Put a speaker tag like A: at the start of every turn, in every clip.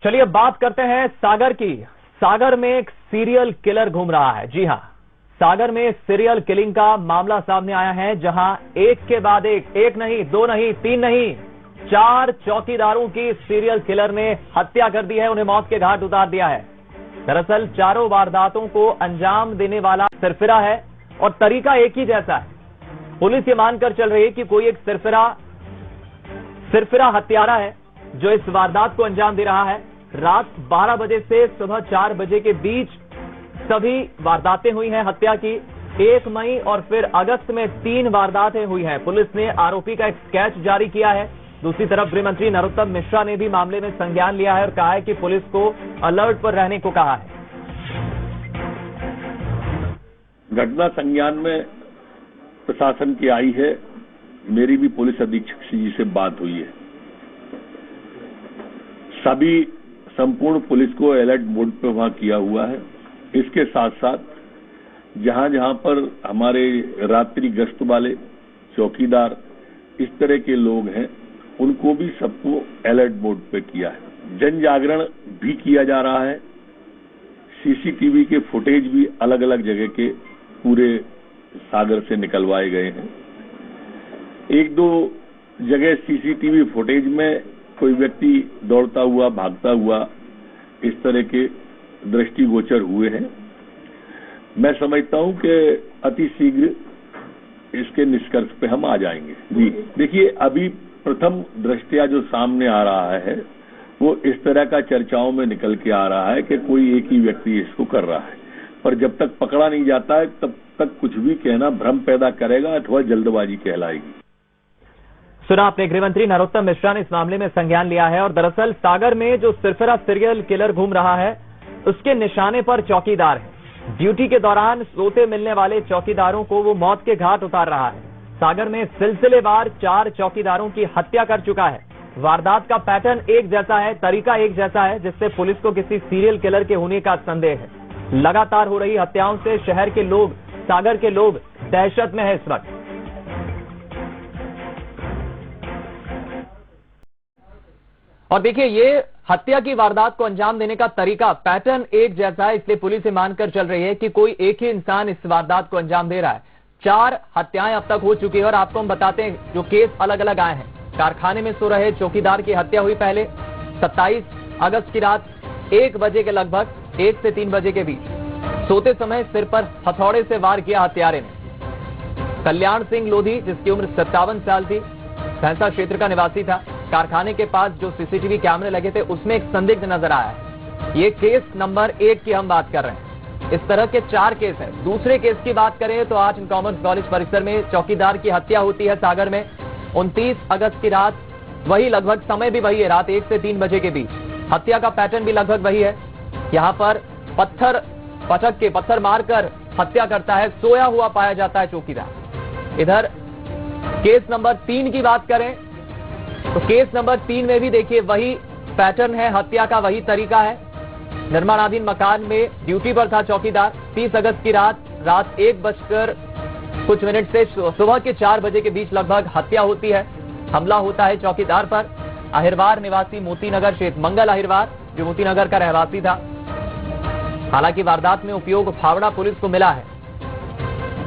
A: चलिए अब बात करते हैं सागर की। सागर में एक सीरियल किलर घूम रहा है। जी हां, सागर में सीरियल किलिंग का मामला सामने आया है, जहां एक के बाद एक नहीं, दो नहीं, तीन नहीं, 4 चौकीदारों की सीरियल किलर ने हत्या कर दी है, उन्हें मौत के घाट उतार दिया है। दरअसल चारों वारदातों को अंजाम देने वाला सिरफिरा है और तरीका एक ही जैसा है। पुलिस ये मानकर चल रही है कि कोई एक सिरफिरा हत्यारा है जो इस वारदात को अंजाम दे रहा है। रात 12 बजे से सुबह 4 बजे के बीच सभी वारदातें हुई हैं हत्या की। 1 मई और फिर अगस्त में 3 वारदातें हुई हैं। पुलिस ने आरोपी का एक स्केच जारी किया है। दूसरी तरफ गृह मंत्री नरोत्तम मिश्रा ने भी मामले में संज्ञान लिया है और कहा है कि पुलिस को अलर्ट पर रहने को कहा है।
B: घटना संज्ञान में प्रशासन की आई है। मेरी भी पुलिस अधीक्षक जी से बात हुई है। सभी संपूर्ण पुलिस को अलर्ट मोड पे वहां किया हुआ है। इसके साथ साथ जहां जहां पर हमारे रात्रि गश्त वाले चौकीदार इस तरह के लोग हैं, उनको भी सबको अलर्ट मोड पे किया है। जन जागरण भी किया जा रहा है। सीसीटीवी के फुटेज भी अलग अलग जगह के पूरे सागर से निकलवाए गए हैं। 1-2 जगह सीसीटीवी फुटेज में कोई व्यक्ति दौड़ता हुआ, भागता हुआ इस तरह के दृष्टिगोचर हुए हैं। मैं समझता हूं कि अति शीघ्र इसके निष्कर्ष पे हम आ जाएंगे। जी देखिए, अभी प्रथम दृष्टया जो सामने आ रहा है वो इस तरह का चर्चाओं में निकल के आ रहा है कि कोई एक ही व्यक्ति इसको कर रहा है, पर जब तक पकड़ा नहीं जाता है तब तक कुछ भी कहना भ्रम पैदा करेगा अथवा जल्दबाजी कहलाएगी।
A: सुना आपने, गृह मंत्री नरोत्तम मिश्रा ने इस मामले में संज्ञान लिया है। और दरअसल सागर में जो सिरफिरा सीरियल किलर घूम रहा है उसके निशाने पर चौकीदार है। ड्यूटी के दौरान सोते मिलने वाले चौकीदारों को वो मौत के घाट उतार रहा है। सागर में सिलसिलेवार 4 चौकीदारों की हत्या कर चुका है। वारदात का पैटर्न एक जैसा है, तरीका एक जैसा है, जिससे पुलिस को किसी सीरियल किलर के होने का संदेह है। लगातार हो रही हत्याओं से शहर के लोग, सागर के लोग दहशत में है इस वक्त। और देखिए, ये हत्या की वारदात को अंजाम देने का तरीका, पैटर्न एक जैसा है, इसलिए पुलिस ये मानकर चल रही है कि कोई एक ही इंसान इस वारदात को अंजाम दे रहा है। 4 हत्याएं अब तक हो चुकी है और आपको हम बताते हैं जो केस अलग अलग आए हैं। कारखाने में सो रहे चौकीदार की हत्या हुई पहले 27 अगस्त की रात 1 बजे के लगभग, 1 से 3 बजे के बीच सोते समय सिर पर हथौड़े से वार किया हत्यारे ने। कल्याण सिंह लोधी, जिसकी उम्र 57 साल थी, भैंसा क्षेत्र का निवासी था। कारखाने के पास जो सीसीटीवी कैमरे लगे थे उसमें एक संदिग्ध नजर आया है। ये केस नंबर 1 की हम बात कर रहे हैं। इस तरह के 4 केस हैं। दूसरे केस की बात करें तो आज कॉमर्स कॉलेज परिसर में चौकीदार की हत्या होती है सागर में 29 अगस्त की रात। वही लगभग समय भी वही है, रात 1 से 3 बजे के बीच। हत्या का पैटर्न भी लगभग वही है। यहाँ पर पत्थर मारकर हत्या करता है, सोया हुआ पाया जाता है चौकीदार। इधर केस नंबर 3 की बात करें तो केस नंबर 3 में भी देखिए वही पैटर्न है, हत्या का वही तरीका है। निर्माणाधीन मकान में ड्यूटी पर था चौकीदार। 30 अगस्त की रात 1 बजकर कुछ मिनट से सुबह के 4 बजे के बीच लगभग हत्या होती है। हमला होता है चौकीदार पर। अहिरवार निवासी मोतीनगर क्षेत्र, मंगल अहिरवार, जो मोतीनगर का रहवासी था। हालांकि वारदात में उपयोग फावड़ा पुलिस को मिला है।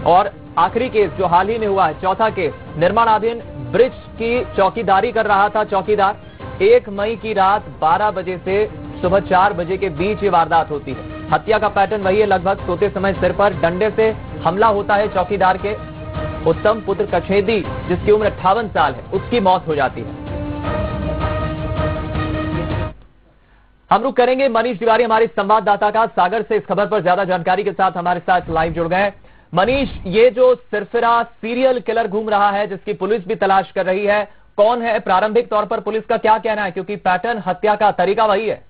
A: और आखिरी केस जो हाल ही में हुआ है, चौथा केस, निर्माणाधीन ब्रिज की चौकीदारी कर रहा था चौकीदार। 1 मई की रात 12 बजे से सुबह 4 बजे के बीच ये वारदात होती है। हत्या का पैटर्न वही है, लगभग सोते समय सिर पर डंडे से हमला होता है चौकीदार के। उत्तम पुत्र कछेदी, जिसकी उम्र 58 साल है, उसकी मौत हो जाती है। हम रुक करेंगे मनीष तिवारी, हमारे संवाददाता का, सागर से इस खबर पर ज्यादा जानकारी के साथ हमारे साथ लाइव जुड़ गए। मनीष, ये जो सिरफिरा सीरियल किलर घूम रहा है जिसकी पुलिस भी तलाश कर रही है, कौन है? प्रारंभिक तौर पर पुलिस का क्या कहना है, क्योंकि पैटर्न, हत्या का तरीका वही है।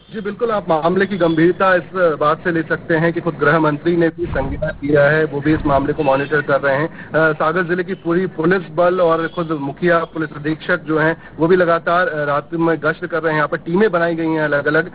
C: जी बिल्कुल, आप मामले की गंभीरता इस बात से ले सकते हैं कि खुद गृह मंत्री ने भी संज्ञान लिया है, वो भी इस मामले को मॉनिटर कर रहे हैं। सागर जिले की पूरी पुलिस बल और खुद मुखिया पुलिस अधीक्षक जो हैं वो भी लगातार रात में गश्त कर रहे हैं। यहाँ पर टीमें बनाई गई हैं अलग अलग।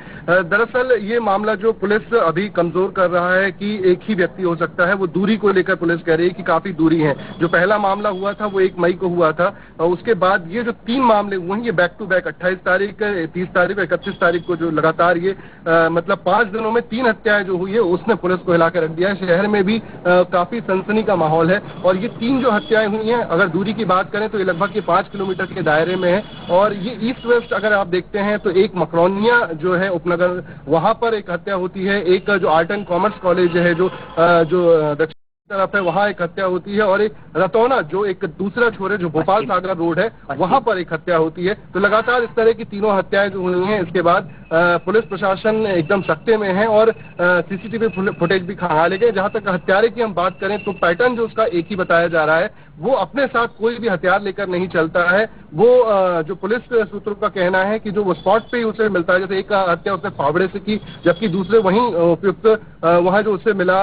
C: दरअसल ये मामला जो पुलिस अभी कमजोर कर रहा है कि एक ही व्यक्ति हो सकता है, वो दूरी को लेकर पुलिस कह रही है कि काफी दूरी है। जो पहला मामला हुआ था वो 1 मई को हुआ था, उसके बाद ये जो 3 मामले हुए हैं ये बैक टू बैक 28 तारीख, 30 तारीख, 31 तारीख को जो लगातार ये मतलब 5 दिनों में 3 हत्याएं जो हुई है उसने पुलिस को हिला कर रख दिया है। शहर में भी काफी सनसनी का माहौल है। और ये 3 जो हत्याएं हुई हैं, अगर दूरी की बात करें तो ये लगभग 5 किलोमीटर के दायरे में है। और ये ईस्ट वेस्ट अगर आप देखते हैं तो एक मकरौनिया जो है उपनगर, वहां पर एक हत्या होती है। एक जो आर्ट एंड कॉमर्स कॉलेज है जो दक्षिण तरफ है, वहां एक हत्या होती है। और एक रतौना जो एक दूसरा छोर है जो भोपाल सागर रोड है, वहां पर एक हत्या होती है। तो लगातार इस तरह की 3 हत्याएं जो हुई हैं, इसके बाद पुलिस प्रशासन एकदम सख्ते में है और सीसीटीवी फुटेज भी खंगाले गए। जहां तक हत्यारे की हम बात करें तो पैटर्न जो उसका एक ही बताया जा रहा है, वो अपने साथ कोई भी हथियार लेकर नहीं चलता है। वो जो पुलिस सूत्रों का कहना है कि जो वो स्पॉट पे ही उसे मिलता है, जैसे एक हत्या उसने फावड़े से की, जबकि दूसरे वहीं उपयुक्त वहां जो उससे मिला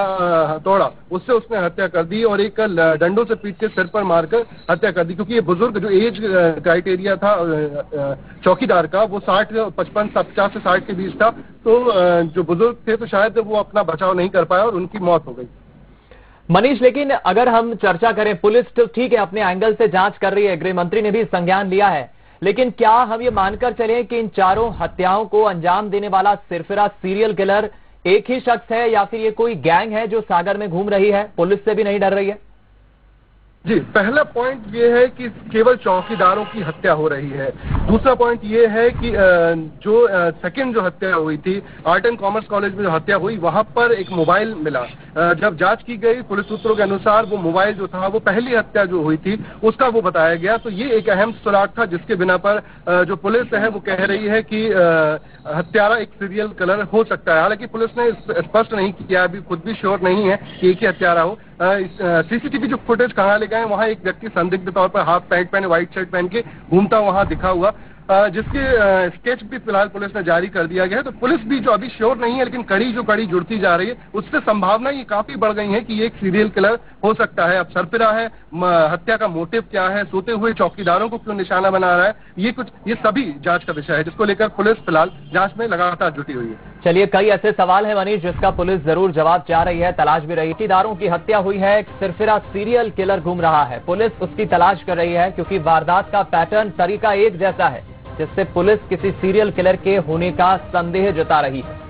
C: हथौड़ा, उससे उसने हत्या कर दी और एक डंडों से पीट के सिर पर मारकर हत्या कर दी। क्योंकि ये बुजुर्ग जो एज क्राइटेरिया था चौकीदार का, वो 50 से 60 के बीच था। तो जो बुजुर्ग थे तो शायद वो अपना बचाव नहीं कर पाया और उनकी मौत हो गई।
A: मनीष, लेकिन अगर हम चर्चा करें, पुलिस तो ठीक है अपने एंगल से जांच कर रही है, गृह मंत्री ने भी संज्ञान लिया है, लेकिन क्या हम ये मानकर चलें कि इन 4 हत्याओं को अंजाम देने वाला सिरफिरा सीरियल किलर एक ही शख्स है या फिर ये कोई गैंग है जो सागर में घूम रही है, पुलिस से भी नहीं डर रही है?
C: जी, पहला पॉइंट ये है कि केवल चौकीदारों की हत्या हो रही है। दूसरा पॉइंट ये है कि जो सेकंड जो हत्या हुई थी आर्ट एंड कॉमर्स कॉलेज में जो हत्या हुई, वहां पर एक मोबाइल मिला। जब जांच की गई पुलिस सूत्रों के अनुसार वो मोबाइल जो था वो पहली हत्या जो हुई थी उसका वो बताया गया। तो ये एक अहम सुराग था जिसके बिना पर जो पुलिस है वो कह रही है कि हत्यारा एक सीरियल किलर हो सकता है। हालांकि पुलिस ने स्पष्ट नहीं किया, अभी खुद भी श्योर नहीं है कि एक ही हत्यारा हो। सीसीटीवी जो फुटेज कहाँ ले गए, वहां एक व्यक्ति संदिग्ध तौर पर हाफ पैंट पहने, व्हाइट शर्ट पहन के घूमता वहां दिखा हुआ, जिसके स्केच भी फिलहाल पुलिस ने जारी कर दिया गया है। तो पुलिस भी जो अभी श्योर नहीं है, लेकिन कड़ी जुड़ती जा रही है, उससे संभावना ये काफी बढ़ गई है कि ये एक सीरियल किलर हो सकता है। अब सरफिरा है, हत्या का मोटिव क्या है, सोते हुए चौकीदारों को क्यों निशाना बना रहा है, ये सभी जांच का विषय है, जिसको लेकर पुलिस फिलहाल जांच में लगातार जुटी हुई है।
A: चलिए, कई ऐसे सवाल हैं मनीष जिसका पुलिस जरूर जवाब चाह रही है, तलाश भी रही है। चौकीदारों की हत्या हुई है, एक सिरफिरा सीरियल किलर घूम रहा है, पुलिस उसकी तलाश कर रही है क्योंकि वारदात का पैटर्न, तरीका एक जैसा है, जिससे पुलिस किसी सीरियल किलर के होने का संदेह जता रही है।